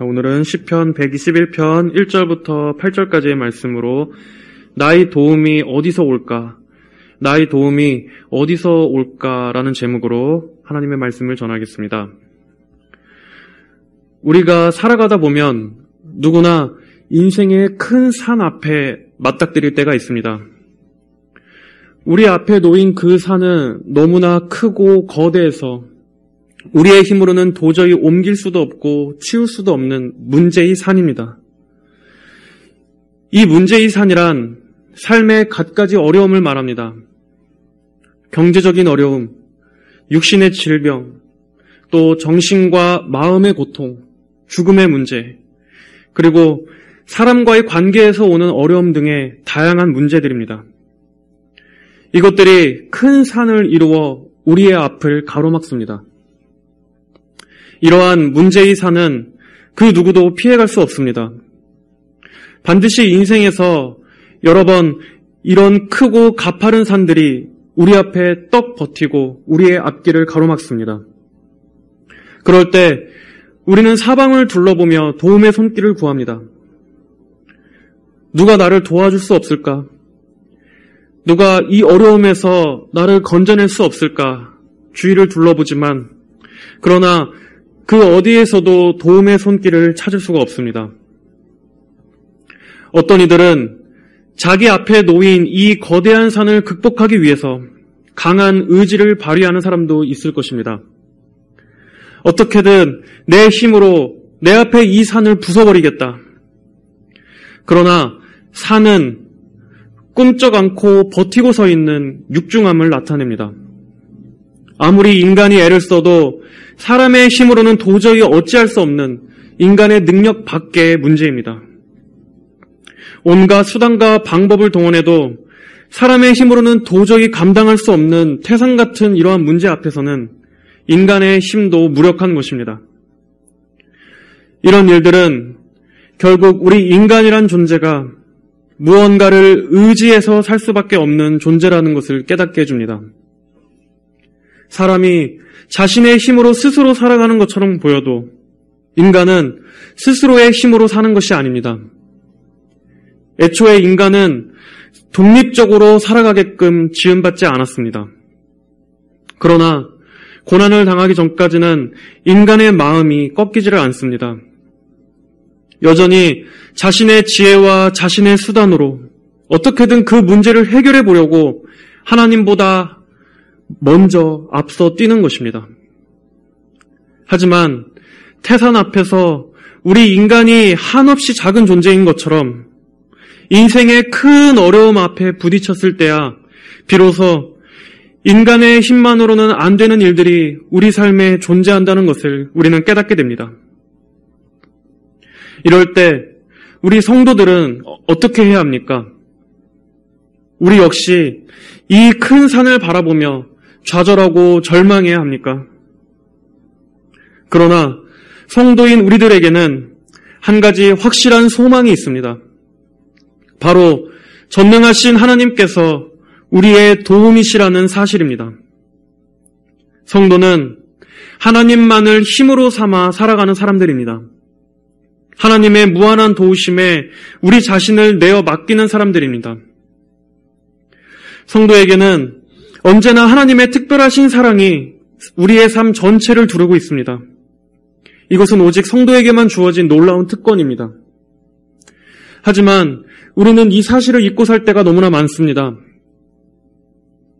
오늘은 시편 121편 1절부터 8절까지의 말씀으로 나의 도움이 어디서 올까? 나의 도움이 어디서 올까라는 제목으로 하나님의 말씀을 전하겠습니다. 우리가 살아가다 보면 누구나 인생의 큰 산 앞에 맞닥뜨릴 때가 있습니다. 우리 앞에 놓인 그 산은 너무나 크고 거대해서 우리의 힘으로는 도저히 옮길 수도 없고 치울 수도 없는 문제의 산입니다. 이 문제의 산이란 삶의 갖가지 어려움을 말합니다. 경제적인 어려움, 육신의 질병, 또 정신과 마음의 고통, 죽음의 문제, 그리고 사람과의 관계에서 오는 어려움 등의 다양한 문제들입니다. 이것들이 큰 산을 이루어 우리의 앞을 가로막습니다. 이러한 문제의 산은 그 누구도 피해갈 수 없습니다. 반드시 인생에서 여러 번 이런 크고 가파른 산들이 우리 앞에 떡 버티고 우리의 앞길을 가로막습니다. 그럴 때 우리는 사방을 둘러보며 도움의 손길을 구합니다. 누가 나를 도와줄 수 없을까? 누가 이 어려움에서 나를 건져낼 수 없을까? 주위를 둘러보지만 그러나 그 어디에서도 도움의 손길을 찾을 수가 없습니다. 어떤 이들은 자기 앞에 놓인 이 거대한 산을 극복하기 위해서 강한 의지를 발휘하는 사람도 있을 것입니다. 어떻게든 내 힘으로 내 앞에 이 산을 부숴버리겠다. 그러나 산은 꿈쩍 않고 버티고 서 있는 육중함을 나타냅니다. 아무리 인간이 애를 써도 사람의 힘으로는 도저히 어찌할 수 없는 인간의 능력 밖의 문제입니다. 온갖 수단과 방법을 동원해도 사람의 힘으로는 도저히 감당할 수 없는 태산 같은 이러한 문제 앞에서는 인간의 힘도 무력한 것입니다. 이런 일들은 결국 우리 인간이란 존재가 무언가를 의지해서 살 수밖에 없는 존재라는 것을 깨닫게 해줍니다. 사람이 자신의 힘으로 스스로 살아가는 것처럼 보여도 인간은 스스로의 힘으로 사는 것이 아닙니다. 애초에 인간은 독립적으로 살아가게끔 지음받지 않았습니다. 그러나 고난을 당하기 전까지는 인간의 마음이 꺾이지를 않습니다. 여전히 자신의 지혜와 자신의 수단으로 어떻게든 그 문제를 해결해 보려고 하나님보다 먼저 앞서 뛰는 것입니다. 하지만 태산 앞에서 우리 인간이 한없이 작은 존재인 것처럼 인생의 큰 어려움 앞에 부딪혔을 때야 비로소 인간의 힘만으로는 안 되는 일들이 우리 삶에 존재한다는 것을 우리는 깨닫게 됩니다. 이럴 때 우리 성도들은 어떻게 해야 합니까? 우리 역시 이 큰 산을 바라보며 좌절하고 절망해야 합니까? 그러나 성도인 우리들에게는 한 가지 확실한 소망이 있습니다. 바로 전능하신 하나님께서 우리의 도움이시라는 사실입니다. 성도는 하나님만을 힘으로 삼아 살아가는 사람들입니다. 하나님의 무한한 도우심에 우리 자신을 내어 맡기는 사람들입니다. 성도에게는 언제나 하나님의 특별하신 사랑이 우리의 삶 전체를 두르고 있습니다. 이것은 오직 성도에게만 주어진 놀라운 특권입니다. 하지만 우리는 이 사실을 잊고 살 때가 너무나 많습니다.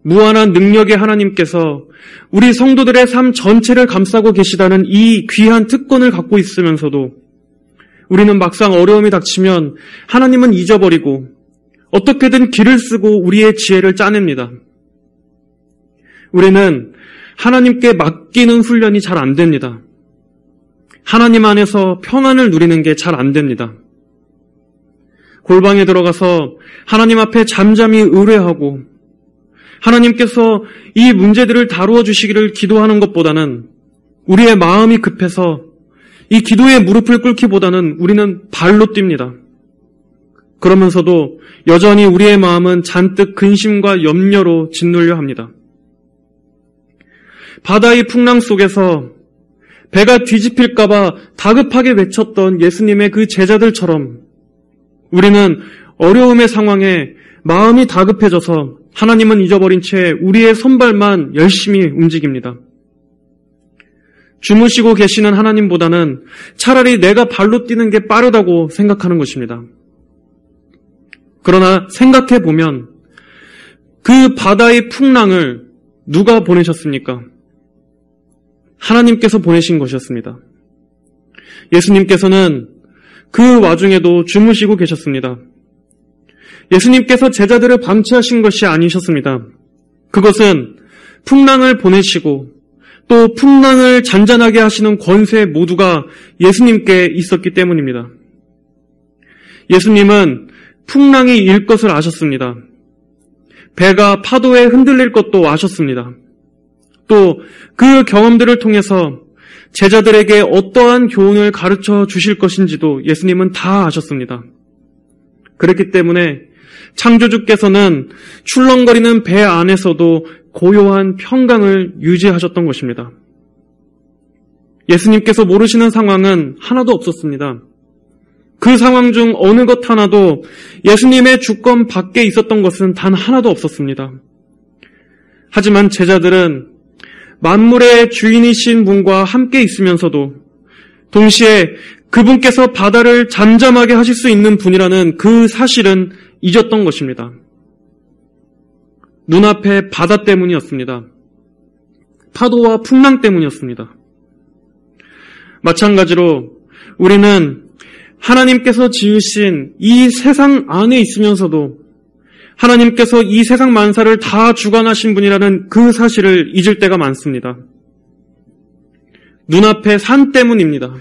무한한 능력의 하나님께서 우리 성도들의 삶 전체를 감싸고 계시다는 이 귀한 특권을 갖고 있으면서도 우리는 막상 어려움이 닥치면 하나님은 잊어버리고 어떻게든 길을 쓰고 우리의 지혜를 짜냅니다. 우리는 하나님께 맡기는 훈련이 잘 안 됩니다. 하나님 안에서 평안을 누리는 게 잘 안 됩니다. 골방에 들어가서 하나님 앞에 잠잠히 의뢰하고 하나님께서 이 문제들을 다루어 주시기를 기도하는 것보다는 우리의 마음이 급해서 이 기도에 무릎을 꿇기보다는 우리는 발로 뜁니다. 그러면서도 여전히 우리의 마음은 잔뜩 근심과 염려로 짓눌려 합니다. 바다의 풍랑 속에서 배가 뒤집힐까봐 다급하게 외쳤던 예수님의 그 제자들처럼 우리는 어려움의 상황에 마음이 다급해져서 하나님은 잊어버린 채 우리의 손발만 열심히 움직입니다. 주무시고 계시는 하나님보다는 차라리 내가 발로 뛰는 게 빠르다고 생각하는 것입니다. 그러나 생각해 보면 그 바다의 풍랑을 누가 보내셨습니까? 하나님께서 보내신 것이었습니다. 예수님께서는 그 와중에도 주무시고 계셨습니다. 예수님께서 제자들을 방치하신 것이 아니셨습니다. 그것은 풍랑을 보내시고 또 풍랑을 잔잔하게 하시는 권세 모두가 예수님께 있었기 때문입니다. 예수님은 풍랑이 일 것을 아셨습니다. 배가 파도에 흔들릴 것도 아셨습니다. 또 그 경험들을 통해서 제자들에게 어떠한 교훈을 가르쳐 주실 것인지도 예수님은 다 아셨습니다. 그렇기 때문에 창조주께서는 출렁거리는 배 안에서도 고요한 평강을 유지하셨던 것입니다. 예수님께서 모르시는 상황은 하나도 없었습니다. 그 상황 중 어느 것 하나도 예수님의 주권 밖에 있었던 것은 단 하나도 없었습니다. 하지만 제자들은 만물의 주인이신 분과 함께 있으면서도 동시에 그분께서 바다를 잠잠하게 하실 수 있는 분이라는 그 사실은 잊었던 것입니다. 눈앞에 바다 때문이었습니다. 파도와 풍랑 때문이었습니다. 마찬가지로 우리는 하나님께서 지으신 이 세상 안에 있으면서도 하나님께서 이 세상 만사를 다 주관하신 분이라는 그 사실을 잊을 때가 많습니다. 눈앞에 산 때문입니다.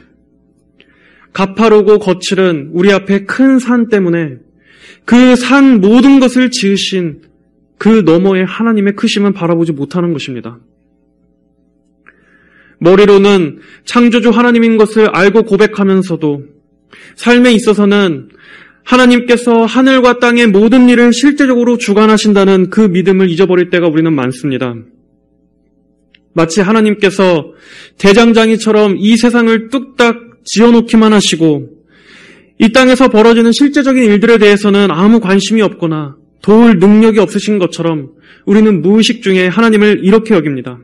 가파르고 거칠은 우리 앞에 큰 산 때문에 그 산 모든 것을 지으신 그 너머의 하나님의 크심은 바라보지 못하는 것입니다. 머리로는 창조주 하나님인 것을 알고 고백하면서도 삶에 있어서는 하나님께서 하늘과 땅의 모든 일을 실제적으로 주관하신다는 그 믿음을 잊어버릴 때가 우리는 많습니다. 마치 하나님께서 대장장이처럼 이 세상을 뚝딱 지어놓기만 하시고 이 땅에서 벌어지는 실제적인 일들에 대해서는 아무 관심이 없거나 도울 능력이 없으신 것처럼 우리는 무의식 중에 하나님을 이렇게 여깁니다.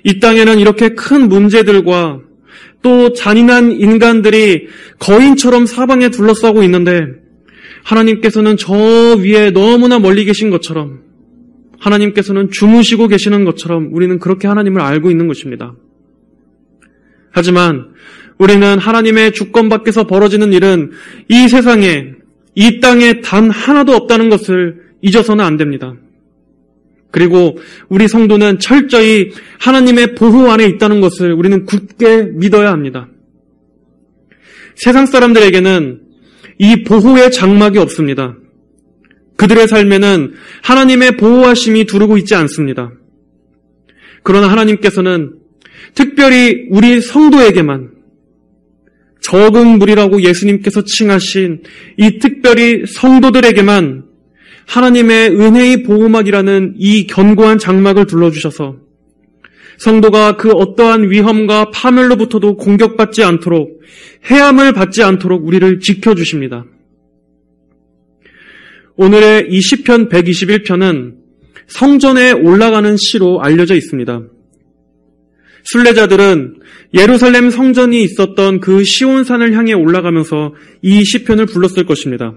이 땅에는 이렇게 큰 문제들과 또 잔인한 인간들이 거인처럼 사방에 둘러싸고 있는데 하나님께서는 저 위에 너무나 멀리 계신 것처럼 하나님께서는 주무시고 계시는 것처럼 우리는 그렇게 하나님을 알고 있는 것입니다. 하지만 우리는 하나님의 주권 밖에서 벌어지는 일은 이 세상에 이 땅에 단 하나도 없다는 것을 잊어서는 안 됩니다. 그리고 우리 성도는 철저히 하나님의 보호 안에 있다는 것을 우리는 굳게 믿어야 합니다. 세상 사람들에게는 이 보호의 장막이 없습니다. 그들의 삶에는 하나님의 보호하심이 두르고 있지 않습니다. 그러나 하나님께서는 특별히 우리 성도에게만 적은 물이라고 예수님께서 칭하신 이 특별히 성도들에게만 하나님의 은혜의 보호막이라는 이 견고한 장막을 둘러주셔서 성도가 그 어떠한 위험과 파멸로부터도 공격받지 않도록 해함을 받지 않도록 우리를 지켜주십니다. 오늘의 이 시편 121편은 성전에 올라가는 시로 알려져 있습니다. 순례자들은 예루살렘 성전이 있었던 그 시온산을 향해 올라가면서 이 시편을 불렀을 것입니다.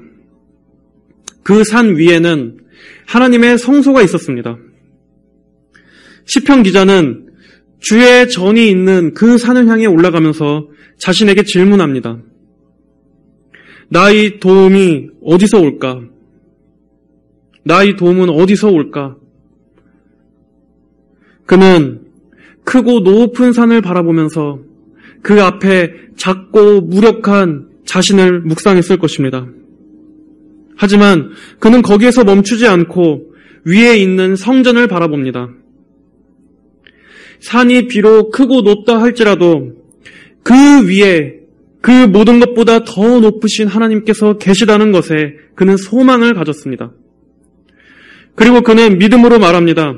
그 산 위에는 하나님의 성소가 있었습니다. 시편 기자는 주의 전이 있는 그 산을 향해 올라가면서 자신에게 질문합니다. 나의 도움이 어디서 올까? 나의 도움은 어디서 올까? 그는 크고 높은 산을 바라보면서 그 앞에 작고 무력한 자신을 묵상했을 것입니다. 하지만 그는 거기에서 멈추지 않고 위에 있는 성전을 바라봅니다. 산이 비록 크고 높다 할지라도 그 위에 그 모든 것보다 더 높으신 하나님께서 계시다는 것에 그는 소망을 가졌습니다. 그리고 그는 믿음으로 말합니다.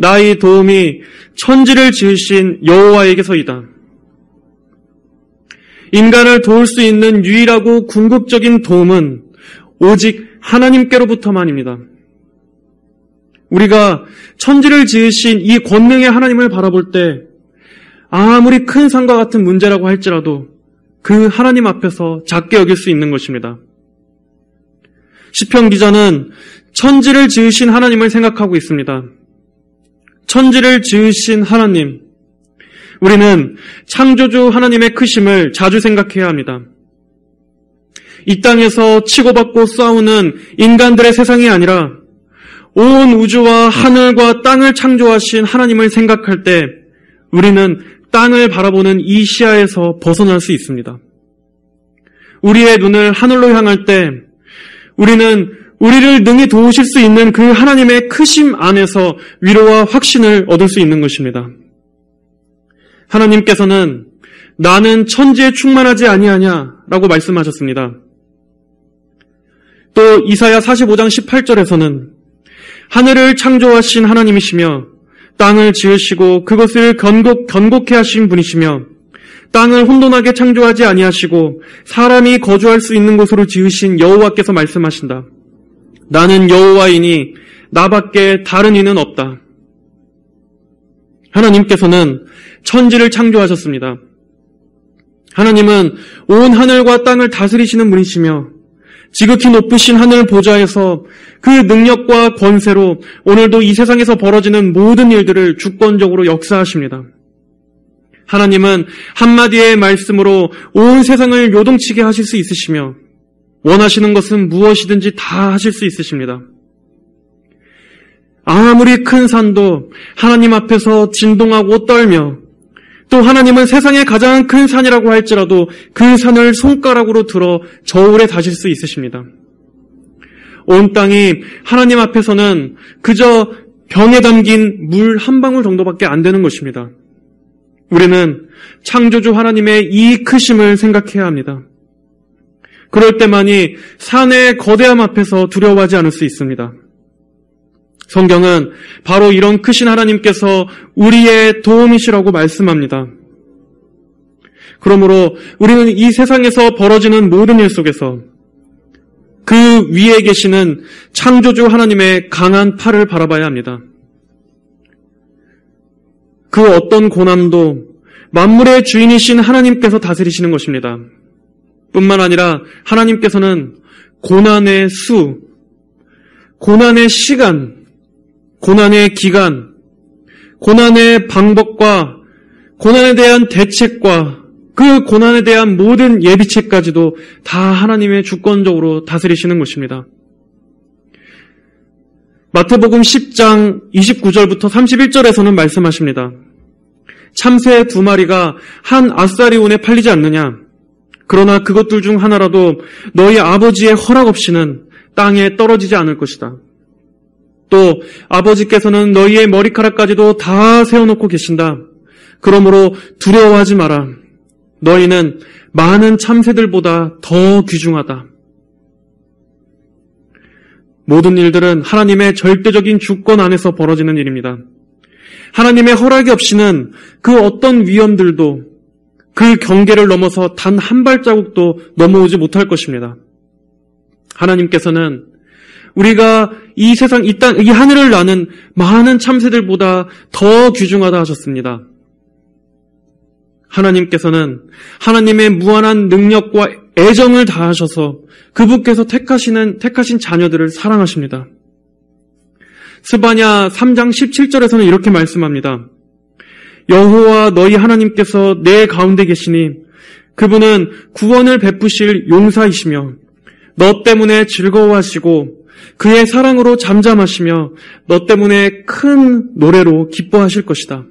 나의 도움이 천지를 지으신 여호와에게서이다. 인간을 도울 수 있는 유일하고 궁극적인 도움은 오직 하나님께로부터만입니다. 우리가 천지를 지으신 이 권능의 하나님을 바라볼 때 아무리 큰 산과 같은 문제라고 할지라도 그 하나님 앞에서 작게 여길 수 있는 것입니다. 시편 기자는 천지를 지으신 하나님을 생각하고 있습니다. 천지를 지으신 하나님, 우리는 창조주 하나님의 크심을 자주 생각해야 합니다. 이 땅에서 치고받고 싸우는 인간들의 세상이 아니라 온 우주와 하늘과 땅을 창조하신 하나님을 생각할 때 우리는 땅을 바라보는 이 시야에서 벗어날 수 있습니다. 우리의 눈을 하늘로 향할 때 우리는 우리를 능히 도우실 수 있는 그 하나님의 크심 안에서 위로와 확신을 얻을 수 있는 것입니다. 하나님께서는 나는 천지에 충만하지 아니하냐라고 말씀하셨습니다. 또 이사야 45장 18절에서는 하늘을 창조하신 하나님이시며 땅을 지으시고 그것을 견고케 하신 분이시며 땅을 혼돈하게 창조하지 아니하시고 사람이 거주할 수 있는 곳으로 지으신 여호와께서 말씀하신다. 나는 여호와이니 나밖에 다른 이는 없다. 하나님께서는 천지를 창조하셨습니다. 하나님은 온 하늘과 땅을 다스리시는 분이시며 지극히 높으신 하늘 보좌에서 그 능력과 권세로 오늘도 이 세상에서 벌어지는 모든 일들을 주권적으로 역사하십니다. 하나님은 한마디의 말씀으로 온 세상을 요동치게 하실 수 있으시며 원하시는 것은 무엇이든지 다 하실 수 있으십니다. 아무리 큰 산도 하나님 앞에서 진동하고 떨며 또 하나님은 세상의 가장 큰 산이라고 할지라도 그 산을 손가락으로 들어 저울에 다실 수 있으십니다. 온 땅이 하나님 앞에서는 그저 병에 담긴 물 한 방울 정도밖에 안 되는 것입니다. 우리는 창조주 하나님의 이 크심을 생각해야 합니다. 그럴 때만이 산의 거대함 앞에서 두려워하지 않을 수 있습니다. 성경은 바로 이런 크신 하나님께서 우리의 도움이시라고 말씀합니다. 그러므로 우리는 이 세상에서 벌어지는 모든 일 속에서 그 위에 계시는 창조주 하나님의 강한 팔을 바라봐야 합니다. 그 어떤 고난도 만물의 주인이신 하나님께서 다스리시는 것입니다. 뿐만 아니라 하나님께서는 고난의 수, 고난의 시간, 고난의 기간, 고난의 방법과 고난에 대한 대책과 그 고난에 대한 모든 예비책까지도 다 하나님의 주권적으로 다스리시는 것입니다. 마태복음 10장 29절부터 31절에서는 말씀하십니다. 참새 2마리가 한 아싸리온에 팔리지 않느냐? 그러나 그것들 중 하나라도 너희 아버지의 허락 없이는 땅에 떨어지지 않을 것이다. 또 아버지께서는 너희의 머리카락까지도 다 세워놓고 계신다. 그러므로 두려워하지 마라. 너희는 많은 참새들보다 더 귀중하다. 모든 일들은 하나님의 절대적인 주권 안에서 벌어지는 일입니다. 하나님의 허락이 없이는 그 어떤 위험들도 그 경계를 넘어서 단 한 발자국도 넘어오지 못할 것입니다. 하나님께서는 우리가 이 세상, 이 땅, 이 하늘을 나는 많은 참새들보다 더 귀중하다 하셨습니다. 하나님께서는 하나님의 무한한 능력과 애정을 다하셔서 그분께서 택하신 자녀들을 사랑하십니다. 스바냐 3장 17절에서는 이렇게 말씀합니다. 여호와 너희 하나님께서 내 가운데 계시니 그분은 구원을 베푸실 용사이시며 너 때문에 즐거워하시고 그의 사랑으로 잠잠하시며 너 때문에 큰 노래로 기뻐하실 것이다.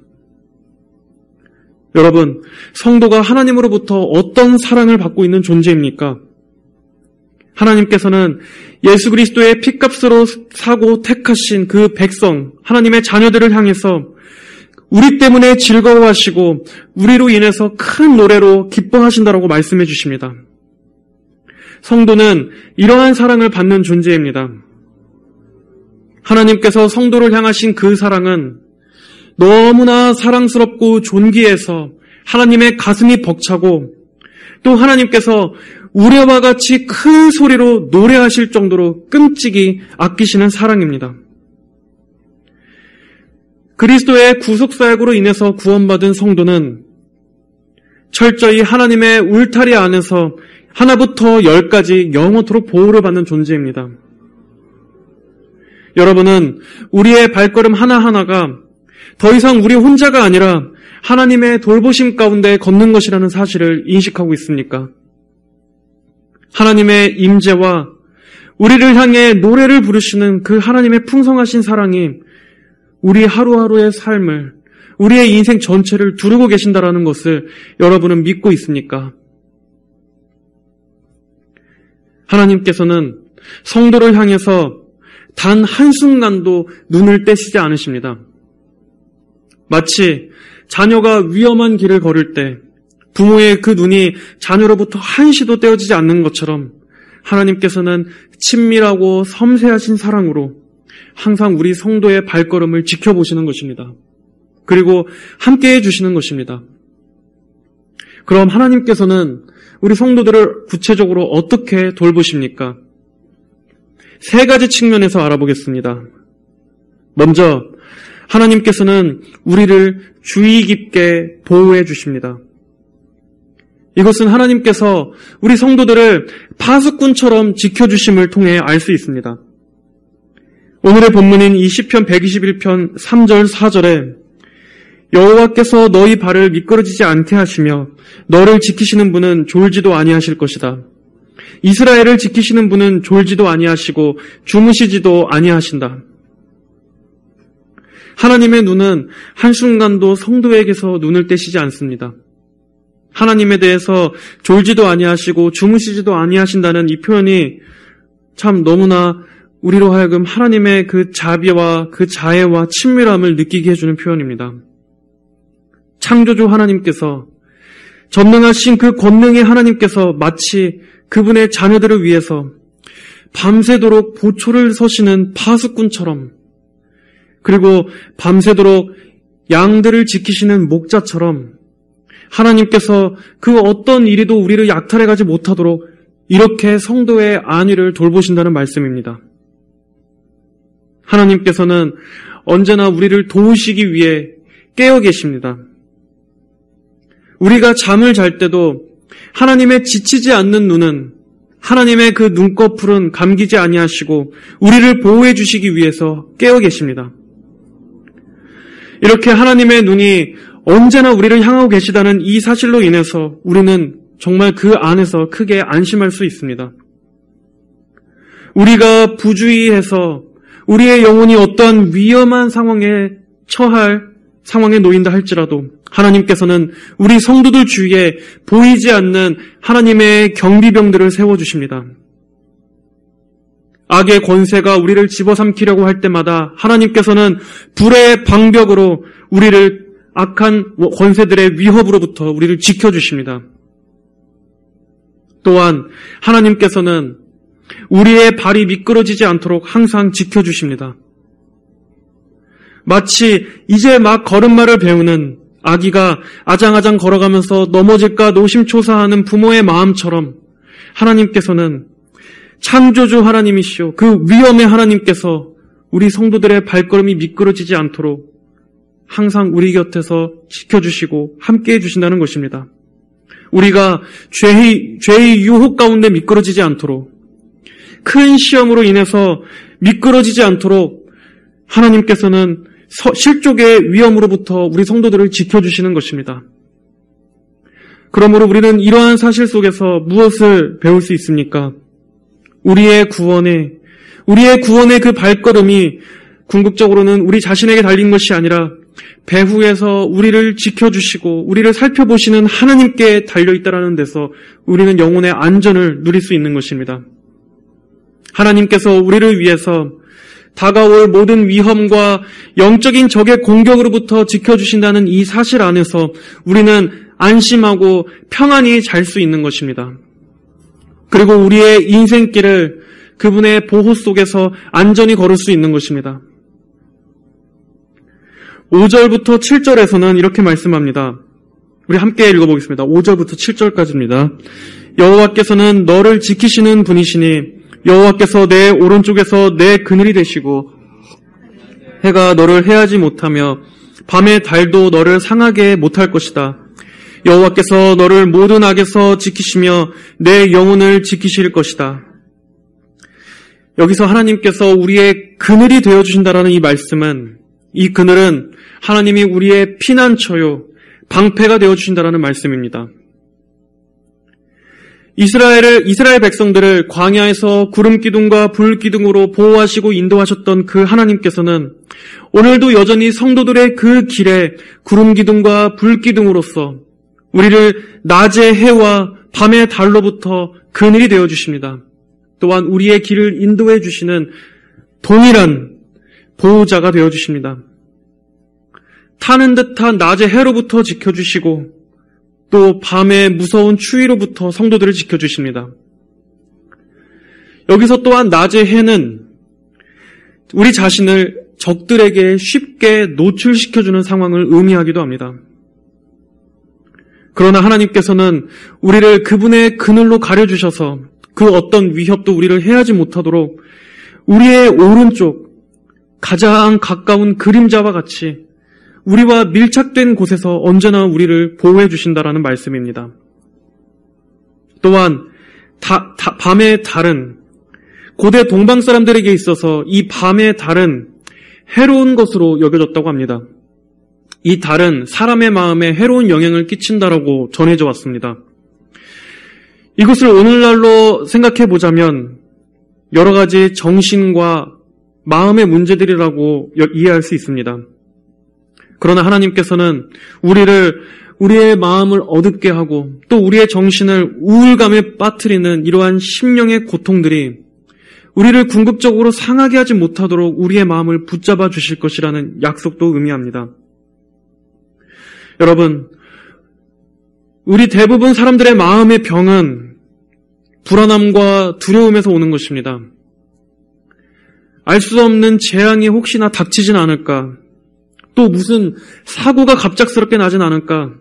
여러분, 성도가 하나님으로부터 어떤 사랑을 받고 있는 존재입니까? 하나님께서는 예수 그리스도의 핏값으로 사고 택하신 그 백성, 하나님의 자녀들을 향해서 우리 때문에 즐거워하시고 우리로 인해서 큰 노래로 기뻐하신다라고 말씀해 주십니다. 성도는 이러한 사랑을 받는 존재입니다. 하나님께서 성도를 향하신 그 사랑은 너무나 사랑스럽고 존귀해서 하나님의 가슴이 벅차고 또 하나님께서 우레와 같이 큰 소리로 노래하실 정도로 끔찍이 아끼시는 사랑입니다. 그리스도의 구속사역으로 인해서 구원받은 성도는 철저히 하나님의 울타리 안에서 하나부터 열까지 영원토록 보호를 받는 존재입니다. 여러분은 우리의 발걸음 하나하나가 더 이상 우리 혼자가 아니라 하나님의 돌보심 가운데 걷는 것이라는 사실을 인식하고 있습니까? 하나님의 임재와 우리를 향해 노래를 부르시는 그 하나님의 풍성하신 사랑이 우리 하루하루의 삶을, 우리의 인생 전체를 두르고 계신다라는 것을 여러분은 믿고 있습니까? 하나님께서는 성도를 향해서 단 한순간도 눈을 떼시지 않으십니다. 마치 자녀가 위험한 길을 걸을 때 부모의 그 눈이 자녀로부터 한시도 떼어지지 않는 것처럼 하나님께서는 친밀하고 섬세하신 사랑으로 항상 우리 성도의 발걸음을 지켜보시는 것입니다. 그리고 함께해 주시는 것입니다. 그럼 하나님께서는 우리 성도들을 구체적으로 어떻게 돌보십니까? 세 가지 측면에서 알아보겠습니다. 먼저 하나님께서는 우리를 주의 깊게 보호해 주십니다. 이것은 하나님께서 우리 성도들을 파수꾼처럼 지켜주심을 통해 알 수 있습니다. 오늘의 본문인 이 시편 121편 3절 4절에 여호와께서 너희 발을 미끄러지지 않게 하시며 너를 지키시는 분은 졸지도 아니하실 것이다. 이스라엘을 지키시는 분은 졸지도 아니하시고 주무시지도 아니하신다. 하나님의 눈은 한순간도 성도에게서 눈을 떼시지 않습니다. 하나님에 대해서 졸지도 아니하시고 주무시지도 아니하신다는 이 표현이 참 너무나 우리로 하여금 하나님의 그 자비와 그 자애와 친밀함을 느끼게 해주는 표현입니다. 창조주 하나님께서, 전능하신 그 권능의 하나님께서 마치 그분의 자녀들을 위해서 밤새도록 보초를 서시는 파수꾼처럼, 그리고 밤새도록 양들을 지키시는 목자처럼 하나님께서 그 어떤 일에도 우리를 약탈해가지 못하도록 이렇게 성도의 안위를 돌보신다는 말씀입니다. 하나님께서는 언제나 우리를 도우시기 위해 깨어 계십니다. 우리가 잠을 잘 때도 하나님의 지치지 않는 눈은, 하나님의 그 눈꺼풀은 감기지 아니하시고 우리를 보호해 주시기 위해서 깨어 계십니다. 이렇게 하나님의 눈이 언제나 우리를 향하고 계시다는 이 사실로 인해서 우리는 정말 그 안에서 크게 안심할 수 있습니다. 우리가 부주의해서 우리의 영혼이 어떠한 위험한 상황에 상황에 놓인다 할지라도 하나님께서는 우리 성도들 주위에 보이지 않는 하나님의 경비병들을 세워주십니다. 악의 권세가 우리를 집어삼키려고 할 때마다 하나님께서는 불의 방벽으로 우리를 악한 권세들의 위협으로부터 우리를 지켜주십니다. 또한 하나님께서는 우리의 발이 미끄러지지 않도록 항상 지켜주십니다. 마치 이제 막 걸음마를 배우는 아기가 아장아장 걸어가면서 넘어질까 노심초사하는 부모의 마음처럼 하나님께서는 창조주 하나님이시오, 그 위엄의 하나님께서 우리 성도들의 발걸음이 미끄러지지 않도록 항상 우리 곁에서 지켜주시고 함께해 주신다는 것입니다. 우리가 죄의 유혹 가운데 미끄러지지 않도록, 큰 시험으로 인해서 미끄러지지 않도록 하나님께서는 실족의 위험으로부터 우리 성도들을 지켜주시는 것입니다. 그러므로 우리는 이러한 사실 속에서 무엇을 배울 수 있습니까? 우리의 구원의 그 발걸음이 궁극적으로는 우리 자신에게 달린 것이 아니라 배후에서 우리를 지켜주시고 우리를 살펴보시는 하나님께 달려있다라는 데서 우리는 영혼의 안전을 누릴 수 있는 것입니다. 하나님께서 우리를 위해서 다가올 모든 위험과 영적인 적의 공격으로부터 지켜주신다는 이 사실 안에서 우리는 안심하고 평안히 잘 수 있는 것입니다. 그리고 우리의 인생길을 그분의 보호 속에서 안전히 걸을 수 있는 것입니다. 5절부터 7절에서는 이렇게 말씀합니다. 우리 함께 읽어보겠습니다. 5절부터 7절까지입니다. 여호와께서는 너를 지키시는 분이시니 여호와께서 내 오른쪽에서 내 그늘이 되시고 해가 너를 해하지 못하며 밤의 달도 너를 상하게 못할 것이다. 여호와께서 너를 모든 악에서 지키시며 내 영혼을 지키실 것이다. 여기서 하나님께서 우리의 그늘이 되어주신다라는 이 말씀은, 이 그늘은 하나님이 우리의 피난처요 방패가 되어주신다라는 말씀입니다. 이스라엘 백성들을 광야에서 구름 기둥과 불 기둥으로 보호하시고 인도하셨던 그 하나님께서는 오늘도 여전히 성도들의 그 길에 구름 기둥과 불 기둥으로서 우리를 낮의 해와 밤의 달로부터 그늘이 되어 주십니다. 또한 우리의 길을 인도해 주시는 동일한 보호자가 되어 주십니다. 타는 듯한 낮의 해로부터 지켜주시고 또 밤의 무서운 추위로부터 성도들을 지켜주십니다. 여기서 또한 낮의 해는 우리 자신을 적들에게 쉽게 노출시켜주는 상황을 의미하기도 합니다. 그러나 하나님께서는 우리를 그분의 그늘로 가려주셔서 그 어떤 위협도 우리를 해하지 못하도록 우리의 오른쪽 가장 가까운 그림자와 같이 우리와 밀착된 곳에서 언제나 우리를 보호해 주신다라는 말씀입니다. 또한 밤의 달은 고대 동방 사람들에게 있어서 이 밤의 달은 해로운 것으로 여겨졌다고 합니다. 이 달은 사람의 마음에 해로운 영향을 끼친다라고 전해져 왔습니다. 이것을 오늘날로 생각해 보자면 여러 가지 정신과 마음의 문제들이라고 이해할 수 있습니다. 그러나 하나님께서는 우리의 마음을 어둡게 하고 또 우리의 정신을 우울감에 빠뜨리는 이러한 심령의 고통들이 우리를 궁극적으로 상하게 하지 못하도록 우리의 마음을 붙잡아 주실 것이라는 약속도 의미합니다. 여러분, 우리 대부분 사람들의 마음의 병은 불안함과 두려움에서 오는 것입니다. 알 수 없는 재앙이 혹시나 닥치진 않을까? 또 무슨 사고가 갑작스럽게 나진 않을까?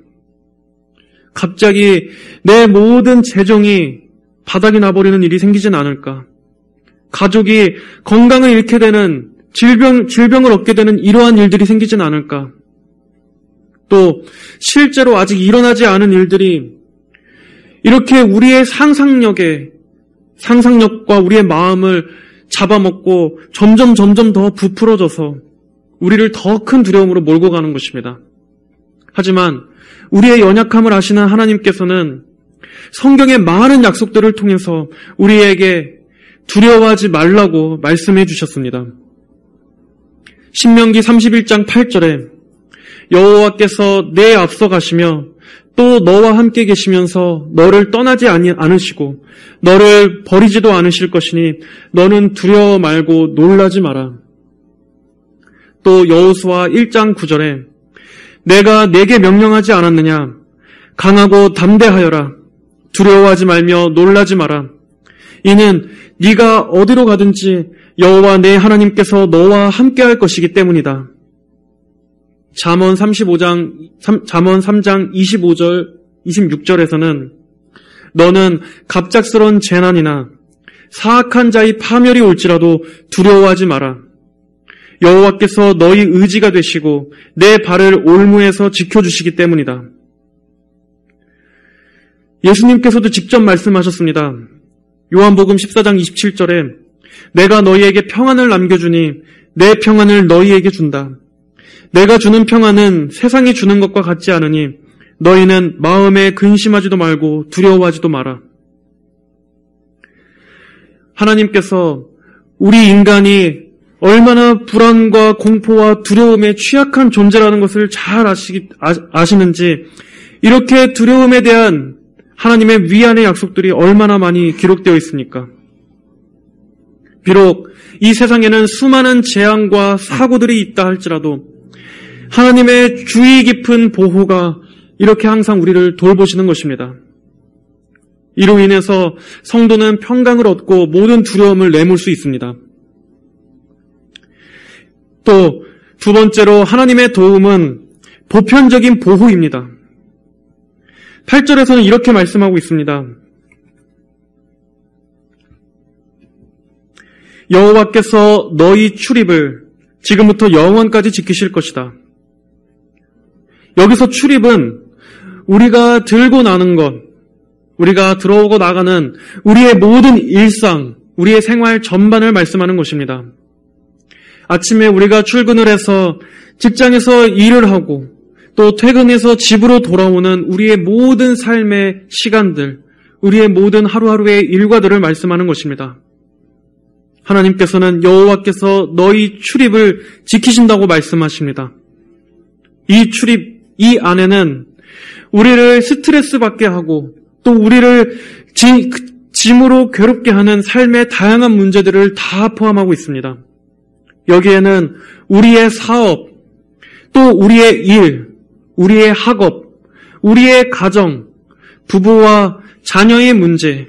갑자기 내 모든 재정이 바닥이 나버리는 일이 생기진 않을까? 가족이 건강을 잃게 되는 질병을 얻게 되는 이러한 일들이 생기진 않을까? 또 실제로 아직 일어나지 않은 일들이 이렇게 우리의 상상력과 우리의 마음을 잡아먹고 점점 더 부풀어져서 우리를 더 큰 두려움으로 몰고 가는 것입니다. 하지만 우리의 연약함을 아시는 하나님께서는 성경의 많은 약속들을 통해서 우리에게 두려워하지 말라고 말씀해 주셨습니다. 신명기 31장 8절에 여호와께서 내 앞서 가시며 또 너와 함께 계시면서 너를 떠나지 않으시고 너를 버리지도 않으실 것이니 너는 두려워 말고 놀라지 마라. 또 여호수아 1장 9절에 내가 내게 명령하지 않았느냐? 강하고 담대하여라. 두려워하지 말며 놀라지 마라. 이는 네가 어디로 가든지 여호와 내 하나님께서 너와 함께할 것이기 때문이다. 잠언 3장 25절, 26절에서는 너는 갑작스런 재난이나 사악한 자의 파멸이 올지라도 두려워하지 마라. 여호와께서 너희 의지가 되시고 내 발을 올무에서 지켜주시기 때문이다. 예수님께서도 직접 말씀하셨습니다. 요한복음 14장 27절에 내가 너희에게 평안을 남겨주니 내 평안을 너희에게 준다. 내가 주는 평안은 세상이 주는 것과 같지 않으니 너희는 마음에 근심하지도 말고 두려워하지도 마라. 하나님께서 우리 인간이 얼마나 불안과 공포와 두려움에 취약한 존재라는 것을 잘 아시는지 이렇게 두려움에 대한 하나님의 위안의 약속들이 얼마나 많이 기록되어 있습니까? 비록 이 세상에는 수많은 재앙과 사고들이 있다 할지라도 하나님의 주의 깊은 보호가 이렇게 항상 우리를 돌보시는 것입니다. 이로 인해서 성도는 평강을 얻고 모든 두려움을 내몰 수 있습니다. 또 두 번째로 하나님의 도움은 보편적인 보호입니다. 8절에서는 이렇게 말씀하고 있습니다. 여호와께서 너희 출입을 지금부터 영원까지 지키실 것이다. 여기서 출입은 우리가 들고 나는 것, 우리가 들어오고 나가는 우리의 모든 일상, 우리의 생활 전반을 말씀하는 것입니다. 아침에 우리가 출근을 해서 직장에서 일을 하고 또 퇴근해서 집으로 돌아오는 우리의 모든 삶의 시간들, 우리의 모든 하루하루의 일과들을 말씀하는 것입니다. 하나님께서는 여호와께서 너희 출입을 지키신다고 말씀하십니다. 이 출입, 이 안에는 우리를 스트레스 받게 하고 또 우리를 짐으로 괴롭게 하는 삶의 다양한 문제들을 다 포함하고 있습니다. 여기에는 우리의 사업, 또 우리의 일, 우리의 학업, 우리의 가정, 부부와 자녀의 문제,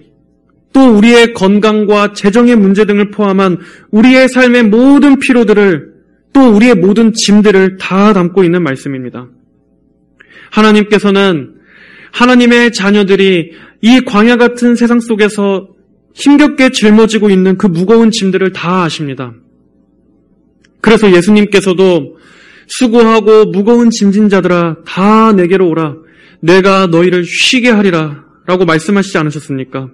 또 우리의 건강과 재정의 문제 등을 포함한 우리의 삶의 모든 피로들을, 또 우리의 모든 짐들을 다 담고 있는 말씀입니다. 하나님께서는 하나님의 자녀들이 이 광야 같은 세상 속에서 힘겹게 짊어지고 있는 그 무거운 짐들을 다 아십니다. 그래서 예수님께서도 수고하고 무거운 짐진 자들아 다 내게로 오라, 내가 너희를 쉬게 하리라 라고 말씀하시지 않으셨습니까?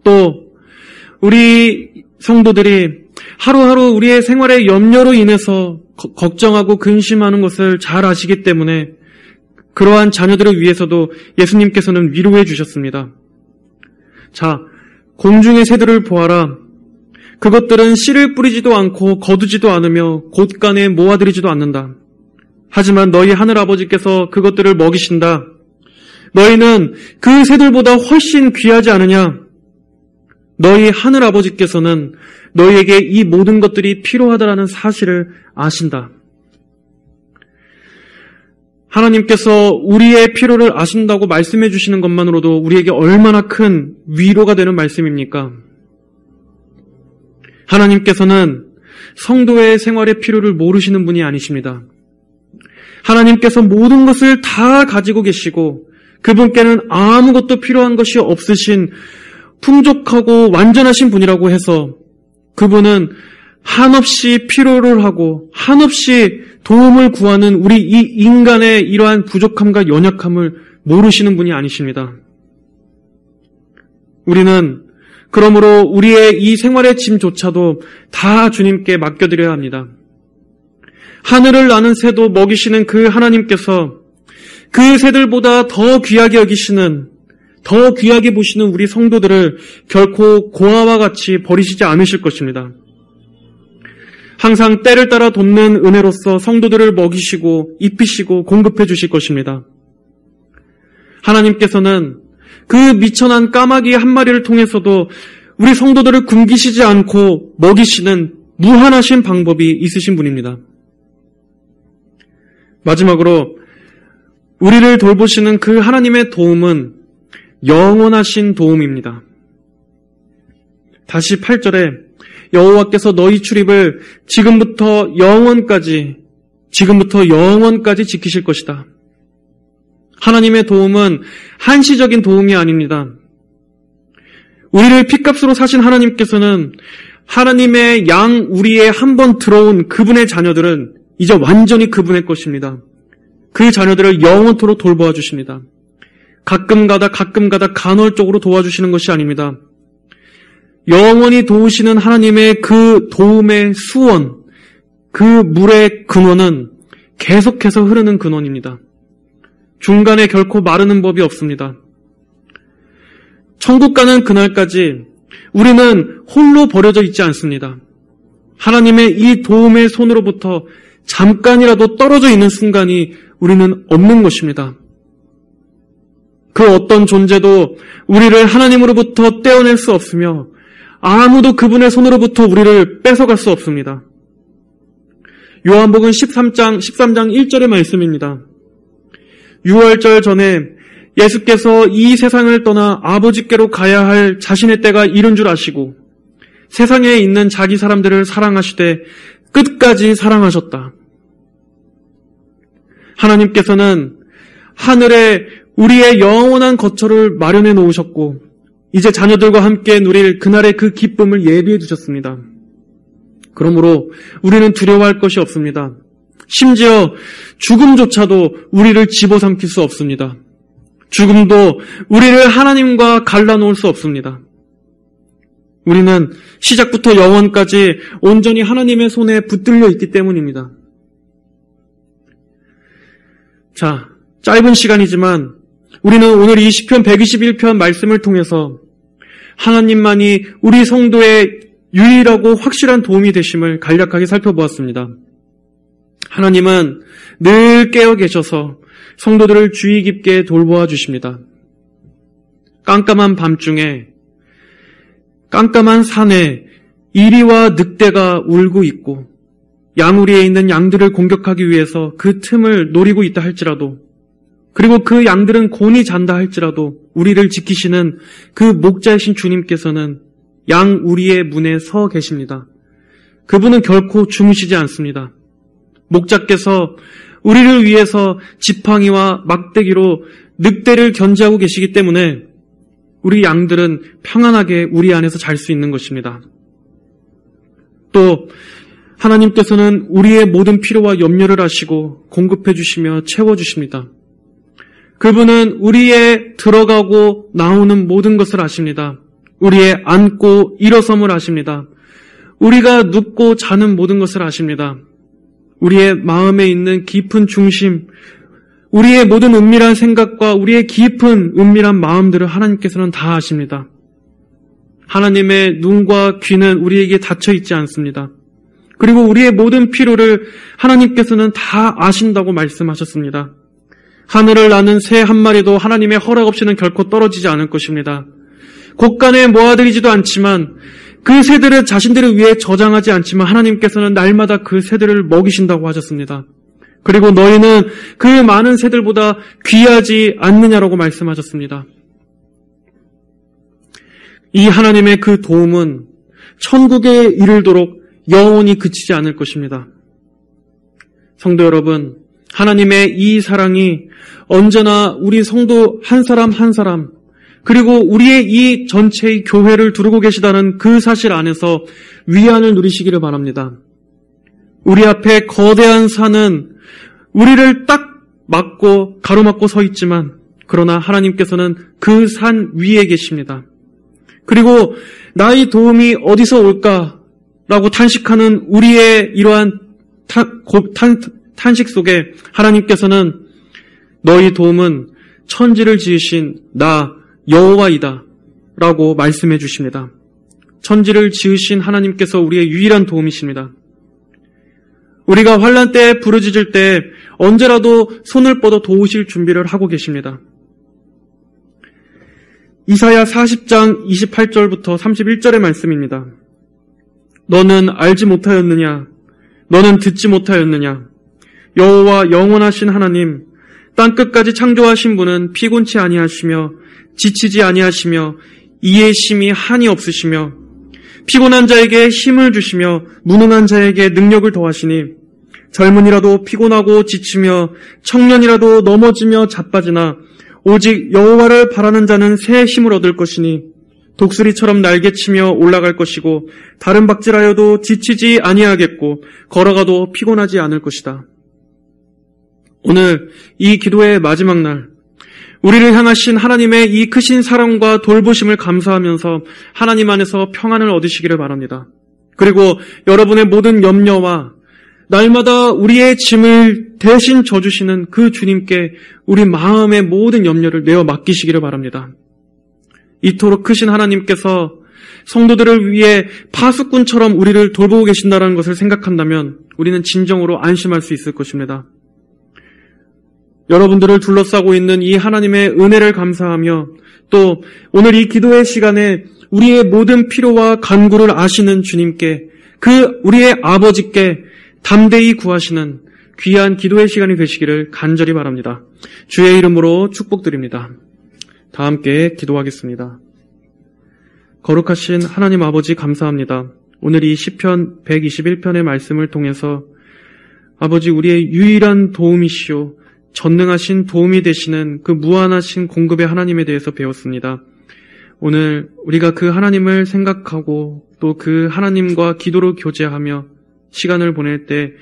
또 우리 성도들이 하루하루 우리의 생활의 염려로 인해서 걱정하고 근심하는 것을 잘 아시기 때문에 그러한 자녀들을 위해서도 예수님께서는 위로해 주셨습니다. 자, 공중의 새들을 보아라. 그것들은 씨를 뿌리지도 않고 거두지도 않으며 곳간에 모아들이지도 않는다. 하지만 너희 하늘 아버지께서 그것들을 먹이신다. 너희는 그 새들보다 훨씬 귀하지 않으냐? 너희 하늘 아버지께서는 너희에게 이 모든 것들이 필요하다라는 사실을 아신다. 하나님께서 우리의 필요를 아신다고 말씀해 주시는 것만으로도 우리에게 얼마나 큰 위로가 되는 말씀입니까? 하나님께서는 성도의 생활의 필요를 모르시는 분이 아니십니다. 하나님께서 모든 것을 다 가지고 계시고 그분께는 아무것도 필요한 것이 없으신 풍족하고 완전하신 분이라고 해서 그분은 한없이 필요를 하고 한없이 도움을 구하는 우리 이 인간의 이러한 부족함과 연약함을 모르시는 분이 아니십니다. 우리는 그러므로 우리의 이 생활의 짐조차도 다 주님께 맡겨드려야 합니다. 하늘을 나는 새도 먹이시는 그 하나님께서 그 새들보다 더 귀하게 여기시는, 더 귀하게 보시는 우리 성도들을 결코 고아와 같이 버리시지 않으실 것입니다. 항상 때를 따라 돕는 은혜로서 성도들을 먹이시고 입히시고 공급해 주실 것입니다. 하나님께서는 그 미천한 까마귀 한 마리를 통해서도 우리 성도들을 굶기시지 않고 먹이시는 무한하신 방법이 있으신 분입니다. 마지막으로 우리를 돌보시는 그 하나님의 도움은 영원하신 도움입니다. 다시 8절에 여호와께서 너희 출입을 지금부터 영원까지 지키실 것이다. 하나님의 도움은 한시적인 도움이 아닙니다. 우리를 핏값으로 사신 하나님께서는 하나님의 양 우리에 한번 들어온 그분의 자녀들은 이제 완전히 그분의 것입니다. 그 자녀들을 영원토록 돌보아 주십니다. 가끔가다 간헐적으로 도와주시는 것이 아닙니다. 영원히 도우시는 하나님의 그 도움의 수원, 그 물의 근원은 계속해서 흐르는 근원입니다. 중간에 결코 마르는 법이 없습니다. 천국 가는 그날까지 우리는 홀로 버려져 있지 않습니다. 하나님의 이 도움의 손으로부터 잠깐이라도 떨어져 있는 순간이 우리는 없는 것입니다. 그 어떤 존재도 우리를 하나님으로부터 떼어낼 수 없으며 아무도 그분의 손으로부터 우리를 뺏어갈 수 없습니다. 요한복음 13장 1절의 말씀입니다. 유월절 전에 예수께서 이 세상을 떠나 아버지께로 가야 할 자신의 때가 이른 줄 아시고 세상에 있는 자기 사람들을 사랑하시되 끝까지 사랑하셨다. 하나님께서는 하늘에 우리의 영원한 거처를 마련해 놓으셨고 이제 자녀들과 함께 누릴 그날의 그 기쁨을 예비해 두셨습니다. 그러므로 우리는 두려워할 것이 없습니다. 심지어 죽음조차도 우리를 집어삼킬 수 없습니다. 죽음도 우리를 하나님과 갈라놓을 수 없습니다. 우리는 시작부터 영원까지 온전히 하나님의 손에 붙들려 있기 때문입니다. 자, 짧은 시간이지만 우리는 오늘 이 시편 121편 말씀을 통해서 하나님만이 우리 성도의 유일하고 확실한 도움이 되심을 간략하게 살펴보았습니다. 하나님은 늘 깨어 계셔서 성도들을 주의 깊게 돌보아 주십니다. 깜깜한 밤중에 깜깜한 산에 이리와 늑대가 울고 있고 양우리에 있는 양들을 공격하기 위해서 그 틈을 노리고 있다 할지라도, 그리고 그 양들은 곤히 잔다 할지라도 우리를 지키시는 그 목자이신 주님께서는 양우리의 문에 서 계십니다. 그분은 결코 주무시지 않습니다. 목자께서 우리를 위해서 지팡이와 막대기로 늑대를 견제하고 계시기 때문에 우리 양들은 평안하게 우리 안에서 잘 수 있는 것입니다. 또 하나님께서는 우리의 모든 필요와 염려를 하시고 공급해 주시며 채워 주십니다. 그분은 우리의 들어가고 나오는 모든 것을 아십니다. 우리의 앉고 일어섬을 아십니다. 우리가 눕고 자는 모든 것을 아십니다. 우리의 마음에 있는 깊은 중심, 우리의 모든 은밀한 생각과 우리의 깊은 은밀한 마음들을 하나님께서는 다 아십니다. 하나님의 눈과 귀는 우리에게 닫혀 있지 않습니다. 그리고 우리의 모든 필요를 하나님께서는 다 아신다고 말씀하셨습니다. 하늘을 나는 새 한 마리도 하나님의 허락 없이는 결코 떨어지지 않을 것입니다. 곳간에 모아들이지도 않지만 그 새들을 자신들을 위해 저장하지 않지만 하나님께서는 날마다 그 새들을 먹이신다고 하셨습니다. 그리고 너희는 그 많은 새들보다 귀하지 않느냐라고 말씀하셨습니다. 이 하나님의 그 도움은 천국에 이르도록 영원히 그치지 않을 것입니다. 성도 여러분, 하나님의 이 사랑이 언제나 우리 성도 한 사람 한 사람, 그리고 우리의 이 전체의 교회를 두르고 계시다는 그 사실 안에서 위안을 누리시기를 바랍니다. 우리 앞에 거대한 산은 우리를 딱 막고 가로막고 서 있지만 그러나 하나님께서는 그 산 위에 계십니다. 그리고 나의 도움이 어디서 올까라고 탄식하는 우리의 이러한 탄식 속에 하나님께서는 너희 도움은 천지를 지으신 나 여호와이다 라고 말씀해 주십니다. 천지를 지으신 하나님께서 우리의 유일한 도움이십니다. 우리가 환난 때에 부르짖을 때 언제라도 손을 뻗어 도우실 준비를 하고 계십니다. 이사야 40장 28절부터 31절의 말씀입니다. 너는 알지 못하였느냐? 너는 듣지 못하였느냐? 여호와 영원하신 하나님, 땅끝까지 창조하신 분은 피곤치 아니하시며 지치지 아니하시며 이에 심히 한이 없으시며 피곤한 자에게 힘을 주시며 무능한 자에게 능력을 더하시니 젊은이라도 피곤하고 지치며 청년이라도 넘어지며 자빠지나 오직 여호와를 바라는 자는 새 힘을 얻을 것이니 독수리처럼 날개치며 올라갈 것이고 다른 박질하여도 지치지 아니하겠고 걸어가도 피곤하지 않을 것이다. 오늘 이 기도의 마지막 날, 우리를 향하신 하나님의 이 크신 사랑과 돌보심을 감사하면서 하나님 안에서 평안을 얻으시기를 바랍니다. 그리고 여러분의 모든 염려와 날마다 우리의 짐을 대신 져주시는 그 주님께 우리 마음의 모든 염려를 내어 맡기시기를 바랍니다. 이토록 크신 하나님께서 성도들을 위해 파수꾼처럼 우리를 돌보고 계신다는 것을 생각한다면 우리는 진정으로 안심할 수 있을 것입니다. 여러분들을 둘러싸고 있는 이 하나님의 은혜를 감사하며 또 오늘 이 기도의 시간에 우리의 모든 필요와 간구를 아시는 주님께, 그 우리의 아버지께 담대히 구하시는 귀한 기도의 시간이 되시기를 간절히 바랍니다. 주의 이름으로 축복드립니다. 다 함께 기도하겠습니다. 거룩하신 하나님 아버지 감사합니다. 오늘 이 시편 121편의 말씀을 통해서 아버지 우리의 유일한 도움이시오 전능하신 도움이 되시는 그 무한하신 공급의 하나님에 대해서 배웠습니다. 오늘 우리가 그 하나님을 생각하고 또 그 하나님과 기도로 교제하며 시간을 보낼 때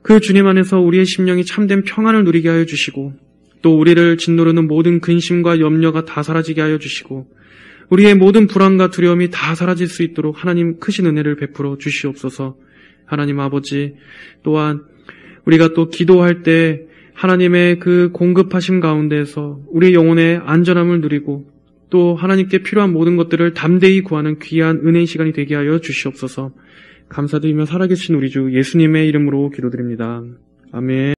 그 주님 안에서 우리의 심령이 참된 평안을 누리게 하여 주시고 또 우리를 짓누르는 모든 근심과 염려가 다 사라지게 하여 주시고 우리의 모든 불안과 두려움이 다 사라질 수 있도록 하나님 크신 은혜를 베풀어 주시옵소서. 하나님 아버지 또한 우리가 또 기도할 때 하나님의 그 공급하심 가운데서 우리의 영혼의 안전함을 누리고 또 하나님께 필요한 모든 것들을 담대히 구하는 귀한 은혜의 시간이 되게 하여 주시옵소서. 감사드리며 살아계신 우리 주 예수님의 이름으로 기도드립니다. 아멘.